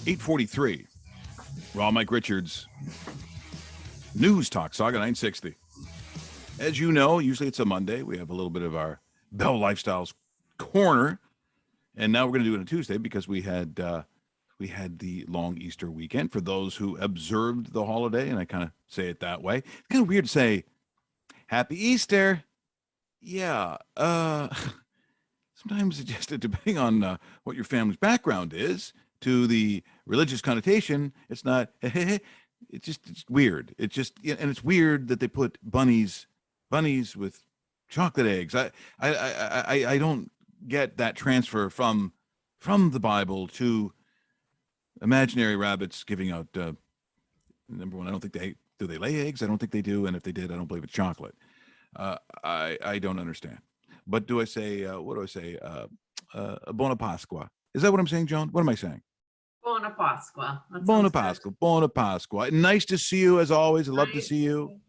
8:43. Raw Mike Richards. News Talk, Saga 960. As you know, usually it's a Monday. We have a little bit of our Bell Lifestyles corner. And now we're going to do it on Tuesday because we had the long Easter weekend for those who observed the holiday. And I kind of say it that way. It's kind of weird to say, Happy Easter. Yeah. Sometimes it just, depending on what your family's background is, to the religious connotation, it's not, it's weird. It's just, and it's weird that they put bunnies with chocolate eggs. I don't get that transfer from the Bible to imaginary rabbits giving out, number one, I don't think they lay eggs? I don't think they do. And if they did, I don't believe it's chocolate. I don't understand. But do I say, what do I say? Buona Pasqua. Is that what I'm saying, Joan? What am I saying? Buona Pasqua. Buona Pasqua. Buona Pasqua. Nice to see you as always. I love to see you.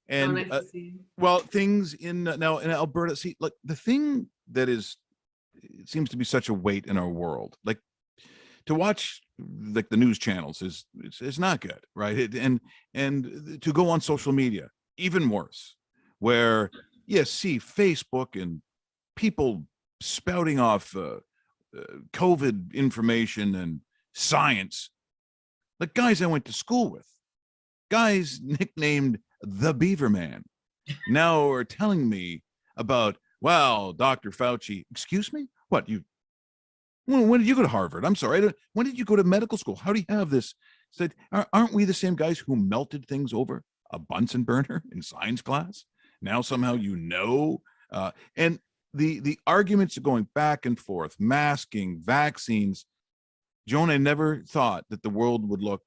And nice to see you. Well, things now in Alberta. See, like the thing that it seems to be such a weight in our world. Like to watch like the news channels is not good, right? And to go on social media, even worse, where see Facebook and people spouting off COVID information and science, like guys I went to school with, guys nicknamed the Beaver Man, now are telling me about, well, Dr. Fauci, excuse me? What, when did you go to Harvard? I'm sorry. When did you go to medical school? How do you have this? Said, aren't we the same guys who melted things over a Bunsen burner in science class? Now somehow and the arguments are going back and forth, masking, vaccines. Joan, I never thought that the world would look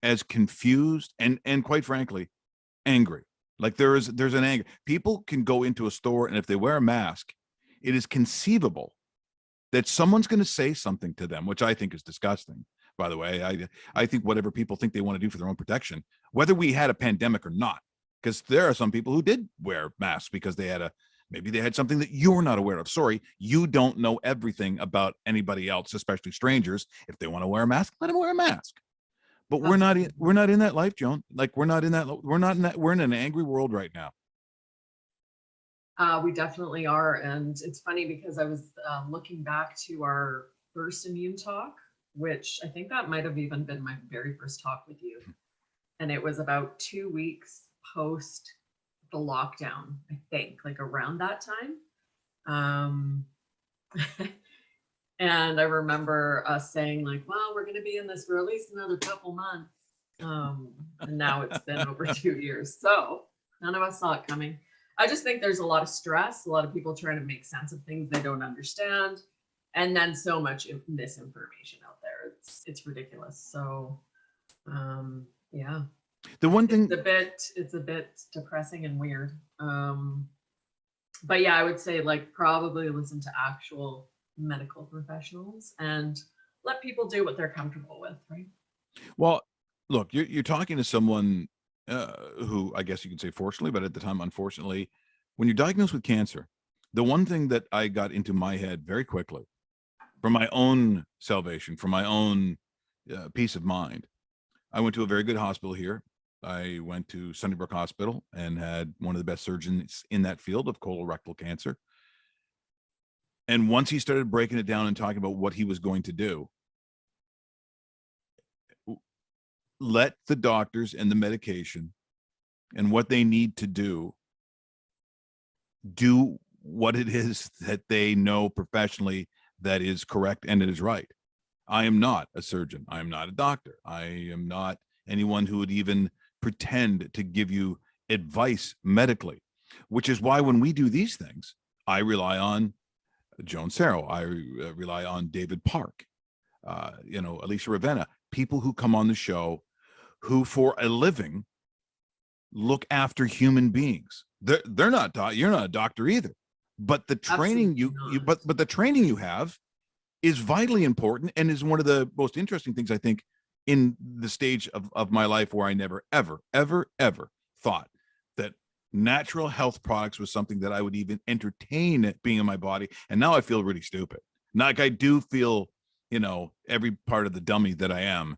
as confused and quite frankly, angry. Like there's an anger. People can go into a store and if they wear a mask, it is conceivable that someone's going to say something to them, which I think is disgusting. By the way, I think whatever people think they want to do for their own protection, whether we had a pandemic or not, because there are some people who did wear masks because maybe they had something that you're not aware of. Sorry, you don't know everything about anybody else, especially strangers. If they want to wear a mask, let them wear a mask. But we're not in that life, Joan. Like we're in an angry world right now. We definitely are. And it's funny because I was looking back to our first Immune Talk, which I think that might have even been my very first talk with you. And it was about 2 weeks post the lockdown, I think, like around that time. And I remember us saying like, well, we're going to be in this for at least another couple months. And now it's been over 2 years. So none of us saw it coming. I just think there's a lot of stress, a lot of people trying to make sense of things they don't understand. And then so much misinformation out there. It's ridiculous. So, yeah. The one thing it's a bit depressing and weird. But yeah, I would say like probably listen to actual medical professionals and let people do what they're comfortable with, right? Well, look, you're talking to someone who I guess you could say fortunately, but at the time, unfortunately, when you're diagnosed with cancer, the one thing that I got into my head very quickly for my own salvation, for my own peace of mind, I went to a very good hospital here. I went to Sunnybrook Hospital and had one of the best surgeons in that field of colorectal cancer. And once he started breaking it down and talking about what he was going to do, let the doctors and the medication and what they need to do what it is that they know professionally that is correct and it is right. I am not a surgeon. I am not a doctor. I am not anyone who would even pretend to give you advice medically, which is why when we do these things, I rely on Joan Sarro. I rely on David Park, Alicia Ravenna, people who come on the show who for a living look after human beings. They're not you're not a doctor either, but the training but the training you have is vitally important and is one of the most interesting things I think in the stage of my life where I never ever thought that natural health products was something that I would even entertain being in my body. And now I feel really stupid. Like I do feel every part of the dummy that I am,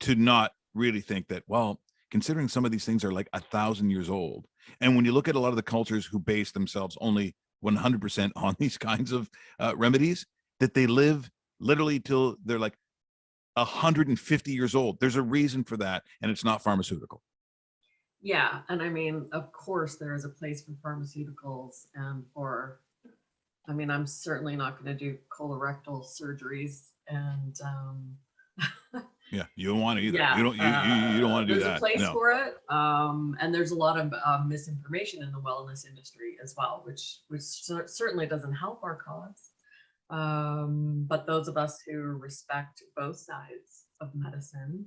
to not really think that, well, considering some of these things are like 1,000 years old. And when you look at a lot of the cultures who base themselves only 100% on these kinds of remedies, that they live literally till they're like 150 years old. There's a reason for that, and it's not pharmaceutical. Yeah, and I mean, of course, there is a place for pharmaceuticals and for, I mean, I'm certainly not going to do colorectal surgeries and Yeah, you don't want to either. yeah, You don't want to do there's a that. place No. for it, and there's a lot of misinformation in the wellness industry as well, which certainly doesn't help our cause. But those of us who respect both sides of medicine,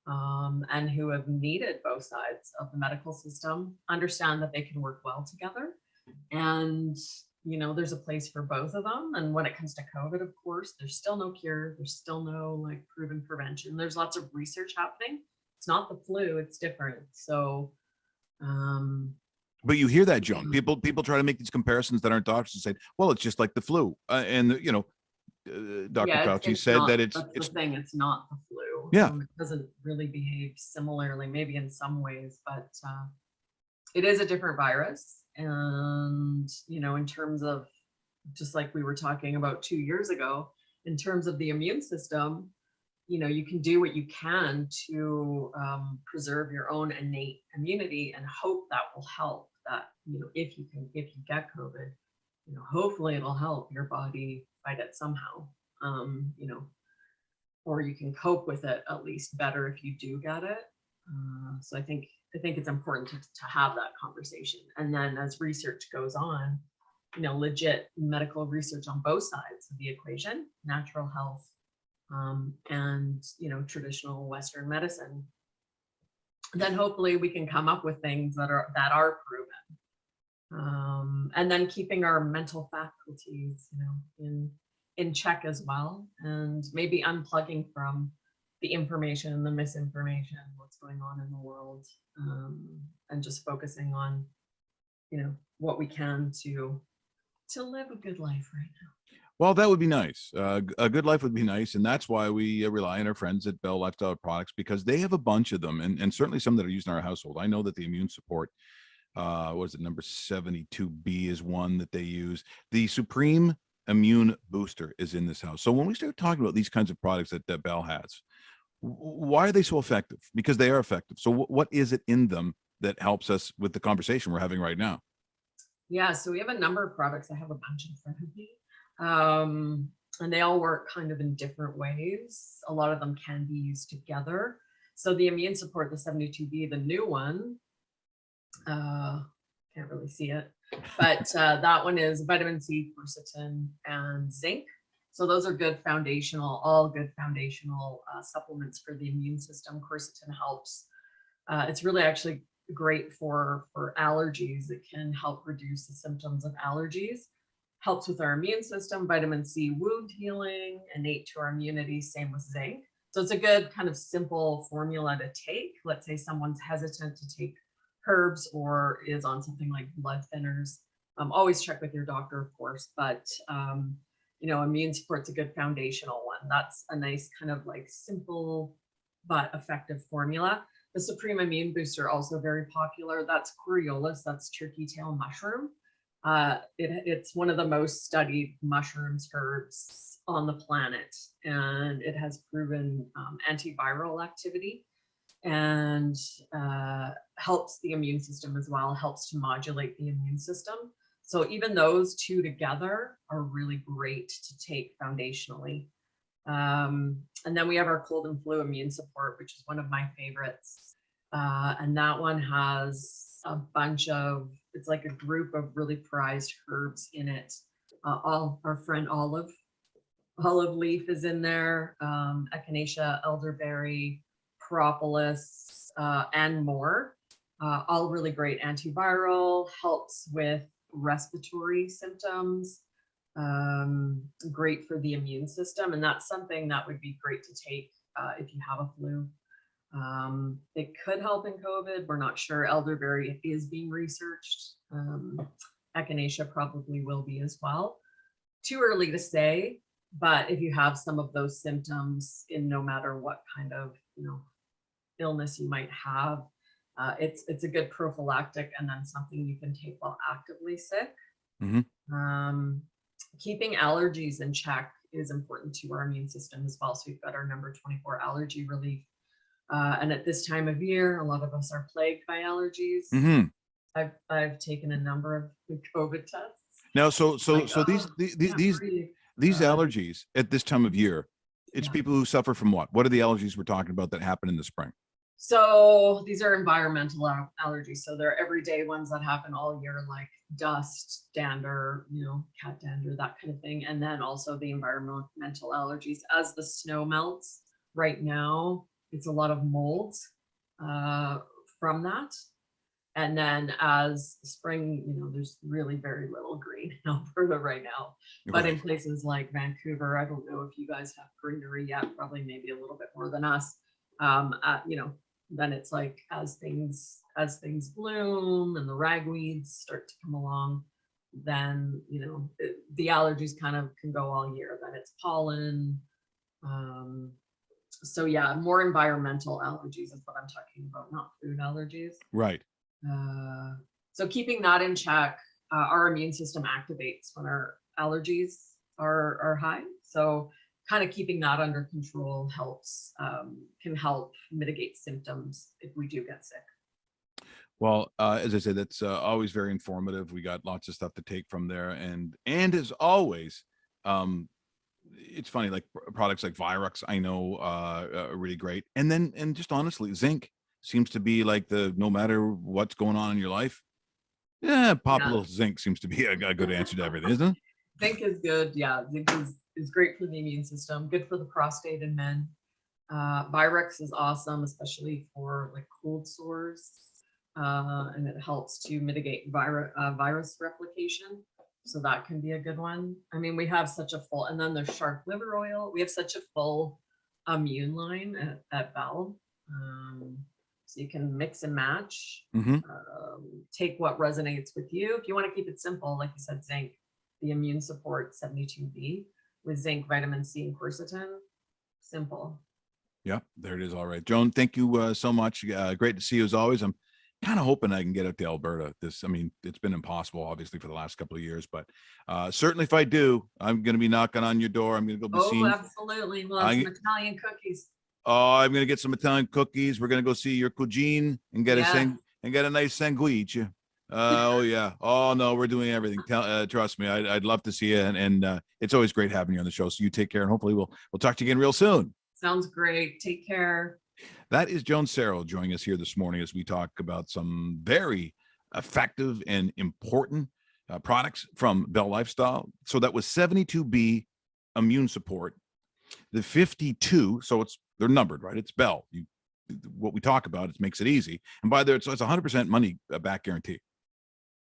and who have needed both sides of the medical system, understand that they can work well together. And, there's a place for both of them. And when it comes to COVID, of course, there's still no cure. There's still no like proven prevention. There's lots of research happening. It's not the flu, it's different. So, but you hear that, Joan. People try to make these comparisons that aren't doctors and say, well, it's just like the flu. Dr. Fauci said that it's the thing. It's not the flu. Yeah. It doesn't really behave similarly, maybe in some ways, but it is a different virus. And, in terms of, just like we were talking about 2 years ago, in terms of the immune system, you can do what you can to preserve your own innate immunity and hope that will help. That, if you get COVID, hopefully it'll help your body fight it somehow. Or you can cope with it at least better if you do get it. So I think it's important to have that conversation. And then as research goes on, legit medical research on both sides of the equation, natural health, and traditional Western medicine, then hopefully we can come up with things that are proven. And then keeping our mental faculties, in check as well, and maybe unplugging from the information and the misinformation, what's going on in the world, and just focusing on, what we can to live a good life right now. Well, that would be nice. A good life would be nice. And that's why we rely on our friends at Bell Lifestyle Products, because they have a bunch of them, and certainly some that are used in our household. I know that the immune support, what is it, number 72B is one that they use. The Supreme Immune Booster is in this house. So when we start talking about these kinds of products that Bell has, why are they so effective? Because they are effective. So what is it in them that helps us with the conversation we're having right now? Yeah, so we have a number of products. I have a bunch in front of me. And they all work kind of in different ways. A lot of them can be used together. So the immune support, the 72B, the new one, can't really see it, but that one is vitamin C, quercetin, and zinc. So those are all good foundational supplements for the immune system. Quercetin helps. It's really actually great for allergies. It can help reduce the symptoms of allergies. Helps with our immune system. Vitamin C, wound healing, innate to our immunity, same with zinc. So it's a good kind of simple formula to take. Let's say someone's hesitant to take herbs or is on something like blood thinners. Always check with your doctor, of course, but immune support's a good foundational one. That's a nice kind of like simple but effective formula. The Supreme Immune Booster, also very popular. That's Coriolus, that's turkey tail mushroom. It's one of the most studied mushrooms, herbs on the planet, and it has proven antiviral activity and helps the immune system as well, helps to modulate the immune system. So even those two together are really great to take foundationally. And then we have our cold and flu immune support, which is one of my favorites. And that one has a bunch of, it's like a group of really prized herbs in it. All our friend olive leaf is in there, echinacea, elderberry, propolis, and more. All really great antiviral, helps with respiratory symptoms, great for the immune system. And that's something that would be great to take if you have a flu. It could help in COVID. We're not sure. Elderberry is being researched. Echinacea probably will be as well. Too early to say, But if you have some of those symptoms in no matter what kind of, illness you might have, it's a good prophylactic and then something you can take while actively sick. Mhm. Keeping allergies in check is important to our immune system as well. So we've got our number 24 allergy relief. And at this time of year, a lot of us are plagued by allergies. Mhm. I've taken a number of COVID tests. Now, so Like, these can't breathe. these Uh, allergies at this time of year, it's Yeah. people who suffer from what? What are the allergies we're talking about that happen in the spring? So these are environmental allergies. So they're everyday ones that happen all year, like dust, dander, cat dander, that kind of thing. And then also the environmental allergies. As the snow melts right now, it's a lot of mold from that. And then as spring, there's really very little green in Alberta right now. But in Right. places like Vancouver, I don't know if you guys have greenery yet, probably maybe a little bit more than us. Then it's like as things bloom and the ragweeds start to come along, then the allergies kind of can go all year. Then it's pollen. So yeah, more environmental allergies is what I'm talking about, not food allergies. Right. So keeping that in check, our immune system activates when our allergies are high. So kind of keeping that under control can help mitigate symptoms if we do get sick. Well, as I said, that's always very informative. We got lots of stuff to take from there, and as always, it's funny. Like products like Virux, I know are really great, and just honestly, zinc seems to be like no matter what's going on in your life, yeah, pop a Yeah. little zinc seems to be a good answer to everything, isn't it? Zinc is good. Yeah, zinc is great for the immune system, good for the prostate in men. Virux is awesome, especially for like cold sores. And it helps to mitigate virus replication. So that can be a good one. I mean, we have such a full, and then there's shark liver oil. We have such a full immune line at Bell. So you can mix and match, Mm-hmm. take what resonates with you. If you want to keep it simple, like you said, zinc, the immune support 72B with zinc, vitamin C, and quercetin. Simple. Yeah, there it is. All right, Joan, thank you so much. Great to see you as always. I'm kind of hoping I can get out to Alberta. I mean, it's been impossible, obviously, for the last couple of years, but certainly if I do, I'm going to be knocking on your door. I'm going to go be Oh, seeing. absolutely. We'll have some Italian cookies. Oh, I'm going to get some Italian cookies. We're going to go see your cugine and get a nice sanguiche. Oh yeah. Oh no, we're doing everything. Trust me, I'd love to see you, and it's always great having you on the show. So you take care, and hopefully we'll talk to you again real soon. Sounds great. Take care. That is Joan Sarro joining us here this morning as we talk about some very effective and important products from Bell Lifestyle. So that was 72B immune support. The 52, so they're numbered, right? It's Bell. What we talk about, it makes it easy. And by there, it's 100% money back guarantee.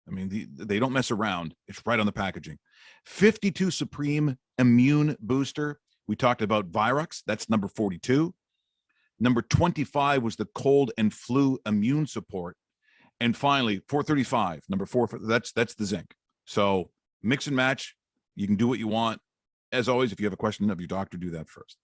I mean, they don't mess around. It's right on the packaging. 52 Supreme Immune Booster. We talked about Virux. That's number 42. Number 25 was the cold and flu immune support. And finally, 435, number 4, that's the zinc. So mix and match. You can do what you want. As always, if you have a question of your doctor, do that first.